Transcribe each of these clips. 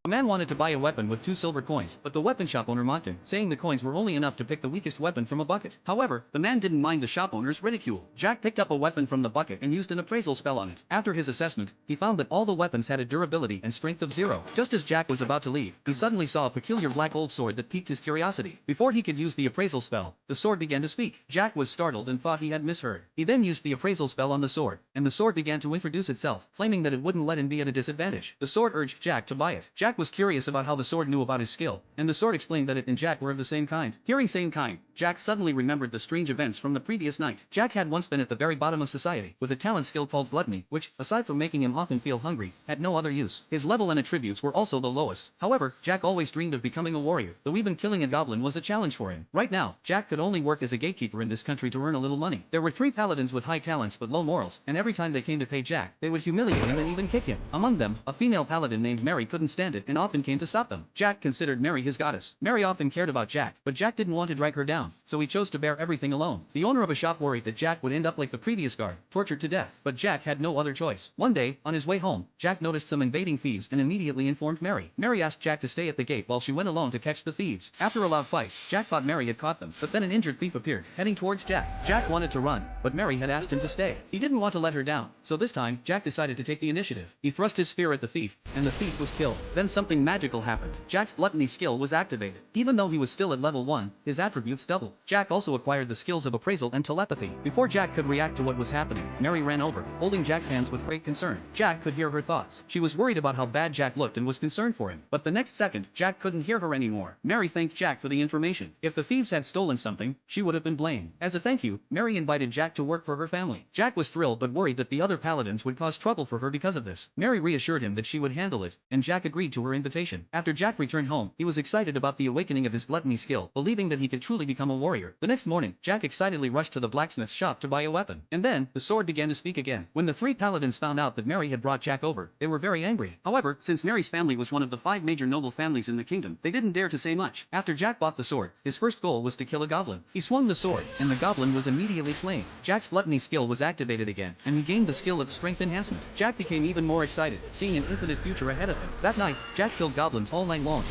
A man wanted to buy a weapon with 2 silver coins, but the weapon shop owner mocked him, saying the coins were only enough to pick the weakest weapon from a bucket. However, the man didn't mind the shop owner's ridicule. Jack picked up a weapon from the bucket and used an appraisal spell on it. After his assessment, he found that all the weapons had a durability and strength of 0. Just as Jack was about to leave, he suddenly saw a peculiar black old sword that piqued his curiosity. Before he could use the appraisal spell, the sword began to speak. Jack was startled and thought he had misheard. He then used the appraisal spell on the sword, and the sword began to introduce itself, claiming that it wouldn't let him be at a disadvantage. The sword urged Jack to buy it. Jack was curious about how the sword knew about his skill, and the sword explained that it and Jack were of the same kind. Hearing same kind, Jack suddenly remembered the strange events from the previous night. Jack had once been at the very bottom of society, with a talent skill called gluttony, which, aside from making him often feel hungry, had no other use. His level and attributes were also the lowest. However, Jack always dreamed of becoming a warrior, though even killing a goblin was a challenge for him. Right now, Jack could only work as a gatekeeper in this country to earn a little money. There were 3 paladins with high talents but low morals, and every time they came to pay Jack, they would humiliate him and even kick him. Among them, a female paladin named Mary couldn't stand it and often came to stop them. Jack considered Mary his goddess. Mary often cared about Jack, but Jack didn't want to drag her down, so he chose to bear everything alone. The owner of a shop worried that Jack would end up like the previous guard, tortured to death, but Jack had no other choice. One day, on his way home, Jack noticed some invading thieves and immediately informed Mary. Mary asked Jack to stay at the gate while she went alone to catch the thieves. After a loud fight, Jack thought Mary had caught them, but then an injured thief appeared, heading towards Jack. Jack wanted to run, but Mary had asked him to stay. He didn't want to let her down, so this time, Jack decided to take the initiative. He thrust his spear at the thief, and the thief was killed. Then something magical happened. Jack's gluttony skill was activated. Even though he was still at level 1, his attributes doubled. Jack also acquired the skills of appraisal and telepathy. Before Jack could react to what was happening, Mary ran over, holding Jack's hands with great concern. Jack could hear her thoughts. She was worried about how bad Jack looked and was concerned for him. But the next second, Jack couldn't hear her anymore. Mary thanked Jack for the information. If the thieves had stolen something, she would have been blamed. As a thank you, Mary invited Jack to work for her family. Jack was thrilled but worried that the other paladins would cause trouble for her because of this. Mary reassured him that she would handle it, and Jack agreed to her invitation. After Jack returned home, he was excited about the awakening of his gluttony skill, believing that he could truly become a warrior. The next morning, Jack excitedly rushed to the blacksmith's shop to buy a weapon. And then, the sword began to speak again. When the 3 paladins found out that Mary had brought Jack over, they were very angry. However, since Mary's family was one of the 5 major noble families in the kingdom, they didn't dare to say much. After Jack bought the sword, his first goal was to kill a goblin. He swung the sword, and the goblin was immediately slain. Jack's gluttony skill was activated again, and he gained the skill of strength enhancement. Jack became even more excited, seeing an infinite future ahead of him. That night, Jack killed goblins all night long.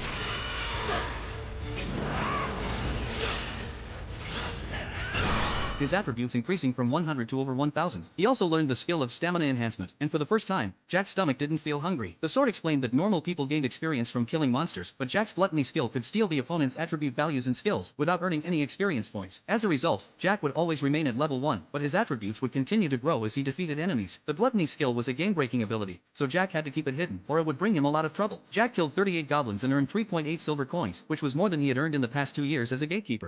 His attributes increasing from 100 to over 1000. He also learned the skill of stamina enhancement, and for the first time, Jack's stomach didn't feel hungry. The sword explained that normal people gained experience from killing monsters, but Jack's gluttony skill could steal the opponent's attribute values and skills without earning any experience points. As a result, Jack would always remain at level 1, but his attributes would continue to grow as he defeated enemies. The gluttony skill was a game-breaking ability, so Jack had to keep it hidden, or it would bring him a lot of trouble. Jack killed 38 goblins and earned 3.8 silver coins, which was more than he had earned in the past 2 years as a gatekeeper.